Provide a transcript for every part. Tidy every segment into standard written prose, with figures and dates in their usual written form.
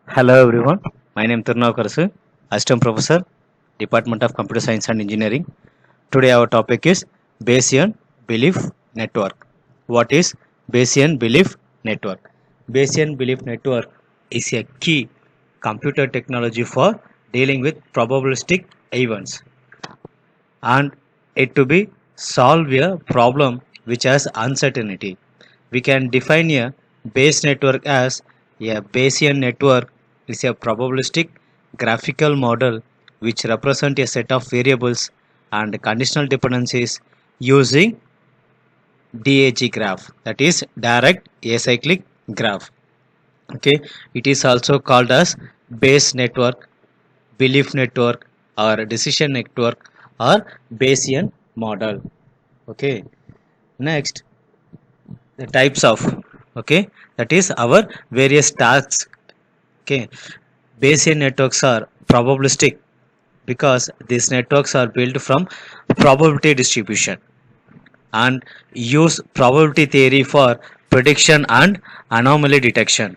Hello everyone, my name is Tirunavakarasu, Assistant Professor, Department of Computer Science and Engineering. Today our topic is Bayesian Belief Network. What is Bayesian Belief Network? Bayesian Belief Network is a key computer technology for dealing with probabilistic events and it to be solve a problem which has uncertainty. We can define a Bayes network as a Bayesian network is a probabilistic graphical model which represent a set of variables and conditional dependencies using DAG graph, that is direct acyclic graph. Okay, it is also called as Bayes network, belief network, or decision network, or Bayesian model. Okay, next the types of, okay, that is our various tasks. Okay, Bayesian networks are probabilistic because these networks are built from probability distribution and use probability theory for prediction and anomaly detection.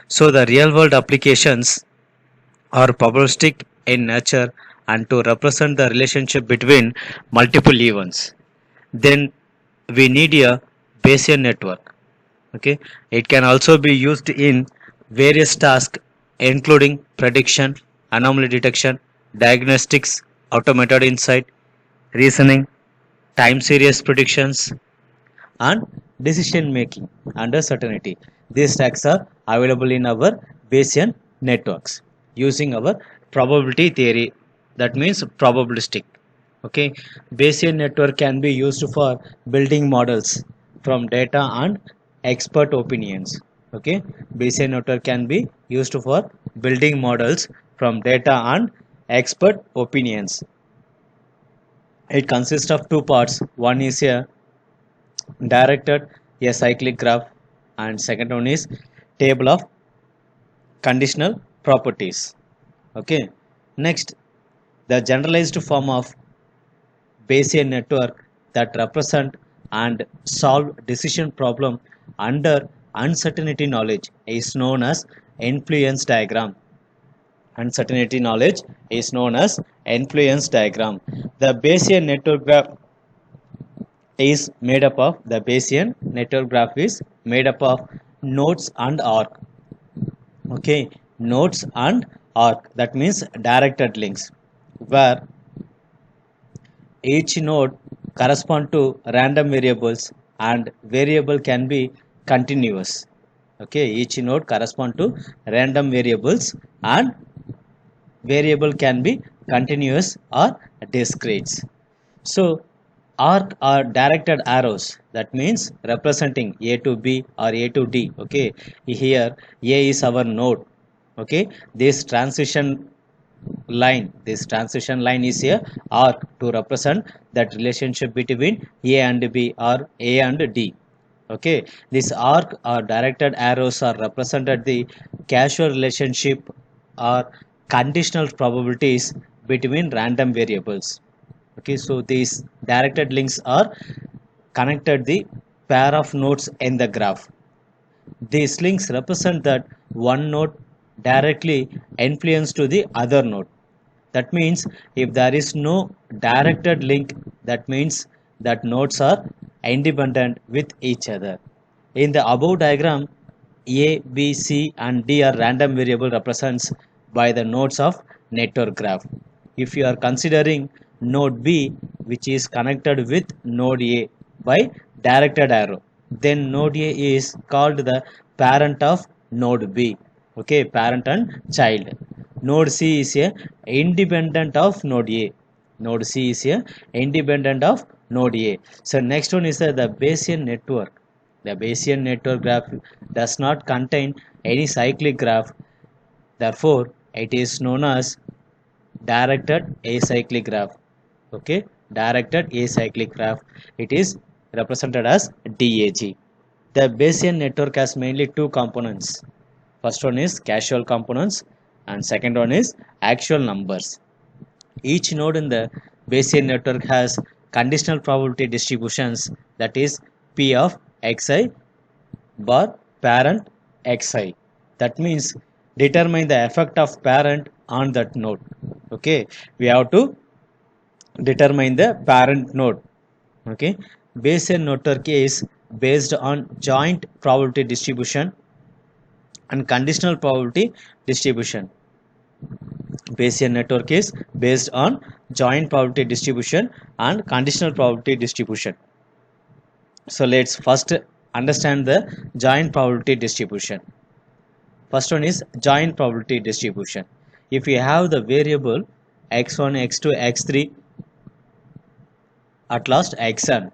So the real world applications are probabilistic in nature and to represent the relationship between multiple events. Then we need a Bayesian network. Okay, it can also be used in various tasks including prediction, anomaly detection, diagnostics, automated insight, reasoning, time series predictions, and decision making under certainty. These stacks are available in our Bayesian networks using our probability theory, that means probabilistic. Okay, Bayesian network can be used for building models from data and expert opinions. Okay, Bayesian network can be used for building models from data and expert opinions. It consists of two parts. One is a directed acyclic graph and second one is table of conditional properties. Okay, next, the generalized form of Bayesian network that represent and solve decision problem under uncertainty knowledge is known as influence diagram. Uncertainty knowledge is known as influence diagram. The Bayesian network graph is made up of the Bayesian network graph is made up of nodes and arc. Okay, nodes and arc, that means directed links, where each node correspond to random variables and variable can be continuous. Okay, each node correspond to random variables and variable can be continuous or discrete. So arc are directed arrows, that means representing A to B or A to D. Okay, here A is our node. Okay, this transition line is a arc to represent that relationship between A and B or A and D. Okay, this arc or directed arrows are represented the causal relationship or conditional probabilities between random variables. Okay, so these directed links are connected the pair of nodes in the graph. These links represent that one node directly influence to the other node. That means if there is no directed link, that means that nodes are independent with each other. In the above diagram, A, B, C and D are random variable represents by the nodes of network graph. If you are considering node B which is connected with node A by directed arrow, then node A is called the parent of node B. Okay, parent and child. Node C is a independent of node A. Node C is a independent of node A. So next one is the Bayesian network. The Bayesian network graph does not contain any cyclic graph. Therefore, it is known as directed acyclic graph. Okay, directed acyclic graph. It is represented as DAG. The Bayesian network has mainly two components. First one is causal components and second one is actual numbers. Each node in the Bayesian network has conditional probability distributions, that is P of xi bar parent xi. That means determine the effect of parent on that node. Okay, we have to determine the parent node. Okay, Bayesian network is based on joint probability distribution and conditional probability distribution. Bayesian network is based on joint probability distribution and conditional probability distribution. So let's first understand the joint probability distribution. First one is joint probability distribution. If you have the variable x1, x2, x3, at last xn,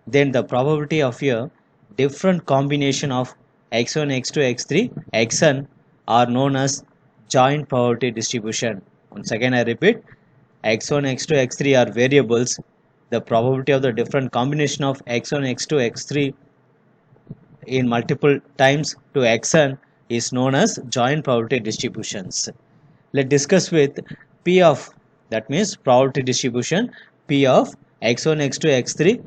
then the probability of a different combination of x1, x2, x3, xn are known as joint probability distribution. Once again I repeat, x1, x2, x3 are variables. The probability of the different combination of x1, x2, x3 in multiple times to xn is known as joint probability distributions. Let's discuss with P of, that means probability distribution, P of x1, x2, x3,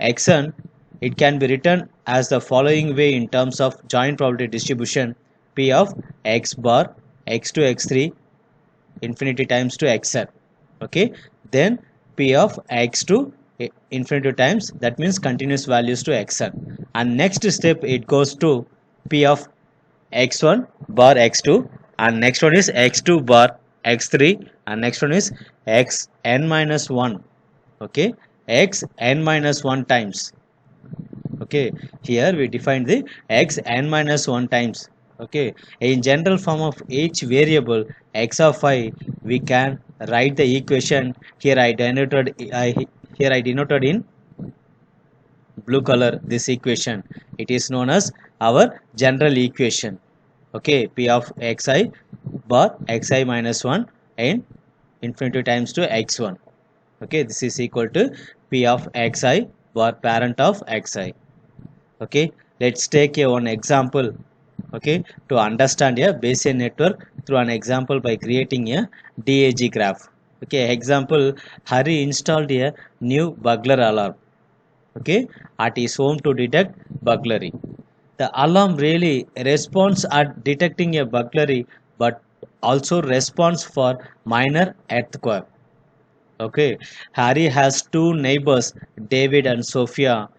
xn. It can be written as the following way in terms of joint probability distribution: P of x bar x2, x3 infinity times to xn. Okay, then P of x2 infinity times, that means continuous values to xn, and next step it goes to P of x1 bar x2, and next one is x2 bar x3, and next one is xn minus 1. Okay, xn minus 1 times. Okay, here we define the xn minus 1 times. Okay, in general form of each variable x of I, we can write the equation. Here I denoted in blue color this equation. It is known as our general equation. Okay, P of xi bar xi minus 1 and infinity times to x1. Okay, this is equal to P of xi bar parent of xi. Okay, let's take a one example. Okay, to understand a Bayesian network through an example by creating a DAG graph. Okay, example: Hari installed a new burglar alarm, okay, at his home to detect burglary. The alarm really responds at detecting a burglary, but also responds for minor earthquake. Okay, Harry has two neighbors, David and Sophia,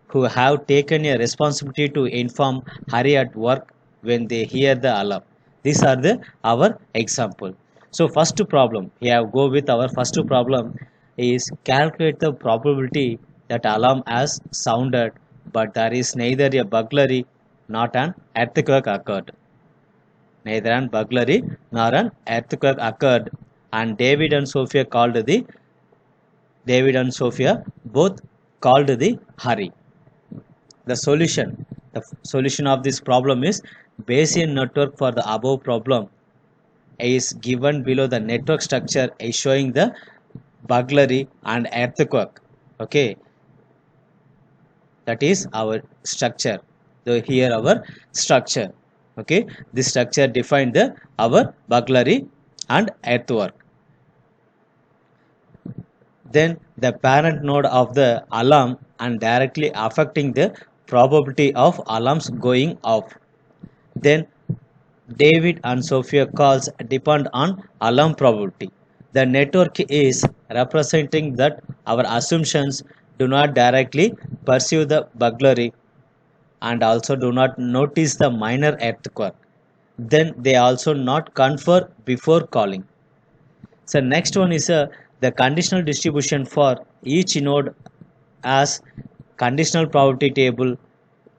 who have taken a responsibility to inform Harry at work when they hear the alarm. These are the our example. So first problem, here go with our first problem is calculate the probability that alarm has sounded, but there is neither a burglary not an earthquake occurred. Neither an burglary nor an earthquake occurred, and David and Sophia both called the Harry. The solution of this problem is Bayesian network for the above problem is given below. The network structure is showing the burglary and earthquake. Okay, that is our structure. So here our structure. Okay, this structure defined the our burglary and earthquake. Then the parent node of the alarm and directly affecting the probability of alarms going off. Then David and Sophia calls depend on alarm probability. The network is representing that our assumptions do not directly pursue the burglary and also do not notice the minor earthquake. Then they also not confer before calling. So next one is the conditional distribution for each node as conditional probability table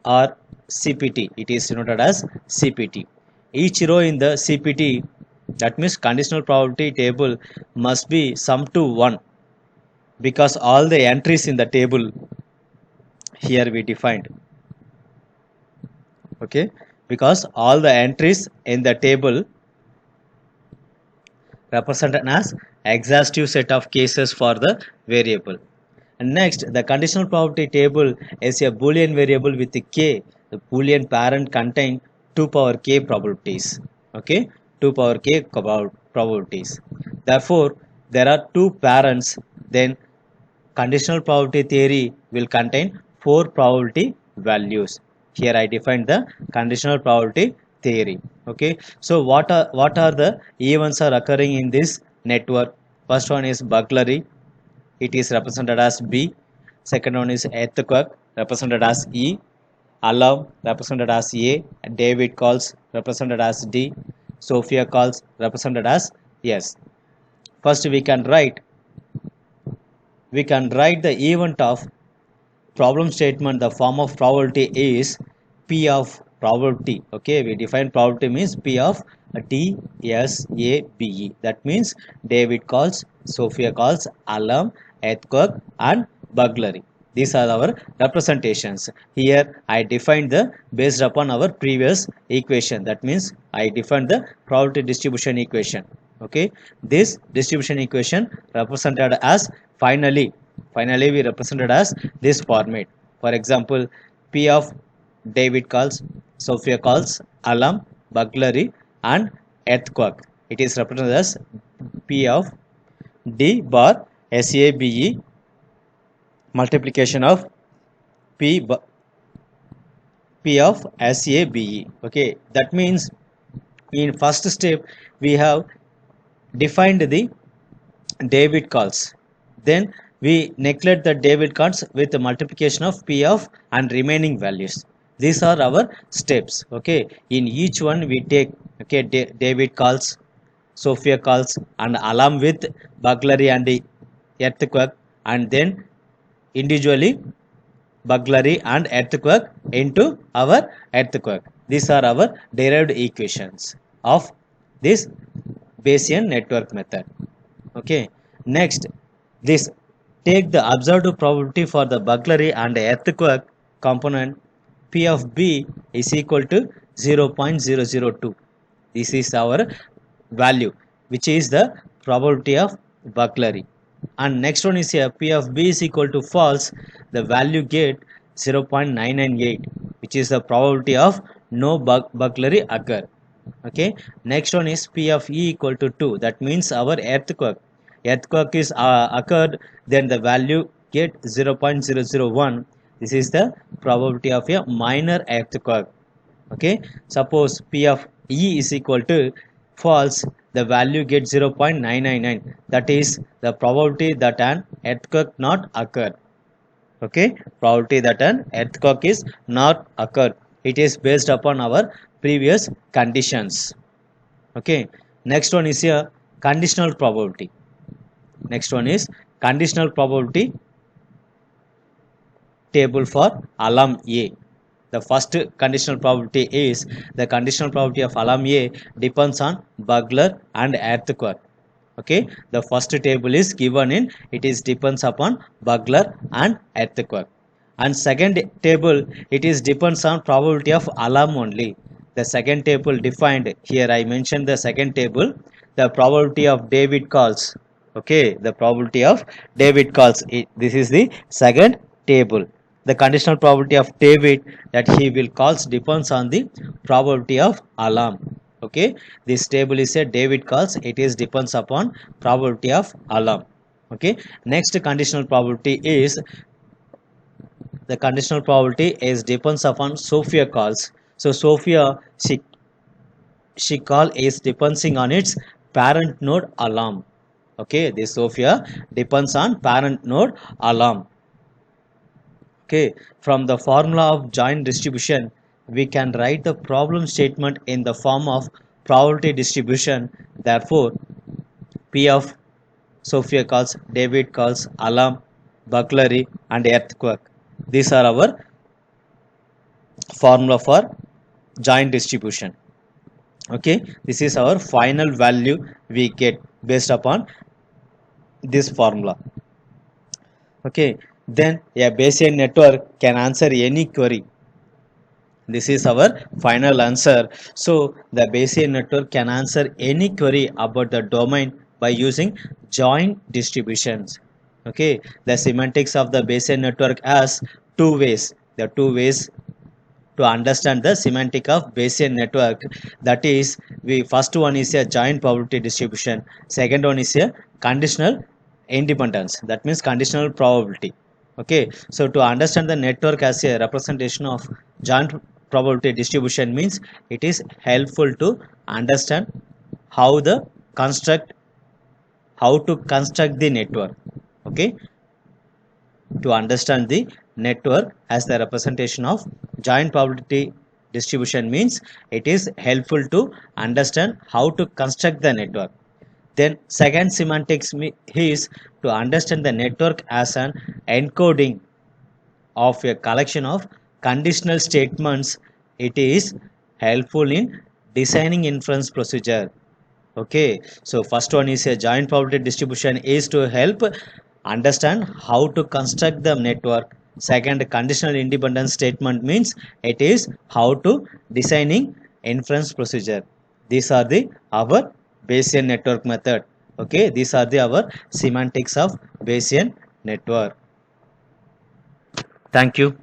or CPT. It is denoted as CPT. Each row in the CPT, that means conditional probability table, must be sum to 1 because all the entries in the table here we defined. Okay, because all the entries in the table represented as exhaustive set of cases for the variable. And next, the conditional probability table is a Boolean variable with k. The Boolean parent contain 2 power k probabilities. Okay, 2 power k probabilities. Therefore, there are two parents. Then conditional probability theory will contain 4 probability values. Here I defined the conditional probability theory. Okay, so what are the events are occurring in this network? First one is burglary, it is represented as B. Second one is earthquake, represented as E. Alarm, represented as A. David calls, represented as D. Sophia calls, represented as S. First we can write the event of problem statement. The form of probability is P of probability. Okay, we define probability means P of D S A B E. That means David calls, Sophia calls, alarm, earthquake and burglary. These are our representations. Here I defined the based upon our previous equation. That means I defined the probability distribution equation. Okay, this distribution equation represented as finally we represented as this format. For example, P of David calls, Sophia calls, alarm, burglary and earthquake, it is represented as P of D bar SABE multiplication of P P of SABE. Okay, that means in first step we have defined the David calls, then we neglect the David calls with the multiplication of P of and remaining values. These are our steps. Okay, in each one we take, okay, David calls, Sophia calls and alarm with burglary and the earthquake, and then individually burglary and earthquake into our earthquake. These are our derived equations of this Bayesian network method. Okay, next, this take the observed probability for the burglary and earthquake component. P of B is equal to 0.002. This is our value, which is the probability of burglary. And next one is here, P of B is equal to false. The value get 0.998, which is the probability of no burglary occur. Okay, next one is P of E equal to 2. That means our earthquake is occurred, then the value get 0.001. This is the probability of a minor earthquake. Okay, suppose P of E is equal to false, the value get 0.999. That is the probability that an earthquake not occurred. Okay, probability that an earthquake is not occurred. It is based upon our previous conditions. Okay, next one is here conditional probability. Next one is conditional probability table for alarm A. The first conditional probability is the conditional probability of alarm A depends on burglar and earthquake. Okay, the first table is given in, it is depends upon burglar and earthquake. And second table, it is depends on probability of alarm only. The second table defined here, I mentioned the second table, the probability of David calls. Okay, the probability of David calls, this is the second table. The conditional probability of David that he will calls depends on the probability of alarm. Okay, this table is a David calls, it is depends upon probability of alarm. Okay, next conditional probability is the conditional probability is depends upon Sophia calls. So Sophia she call is depending on its parent node alarm. Okay, this Sophia depends on parent node alarm. Okay, from the formula of joint distribution, we can write the problem statement in the form of probability distribution. Therefore, P of Sophia calls, David calls, alarm, burglary and earthquake. These are our formula for joint distribution. Okay, this is our final value we get based upon this formula. Okay, then a Bayesian network can answer any query. This is our final answer. So the Bayesian network can answer any query about the domain by using joint distributions. Okay, the semantics of the Bayesian network has two ways. There are two ways to understand the semantic of Bayesian network. That is, we first one is a joint probability distribution. Second one is a conditional independence. That means conditional probability. Okay, so to understand the network as a representation of joint probability distribution means it is helpful to understand how the construct how to construct the network. Okay, to understand the network as the representation of joint probability distribution means it is helpful to understand how to construct the network. Then second semantics is to understand the network as an encoding of a collection of conditional statements. It is helpful in designing inference procedure. Okay, so first one is a joint probability distribution is to help understand how to construct the network. Second, conditional independence statement means it is how to designing inference procedure. These are the our Bayesian network method. Okay, these are the our semantics of Bayesian network. Thank you.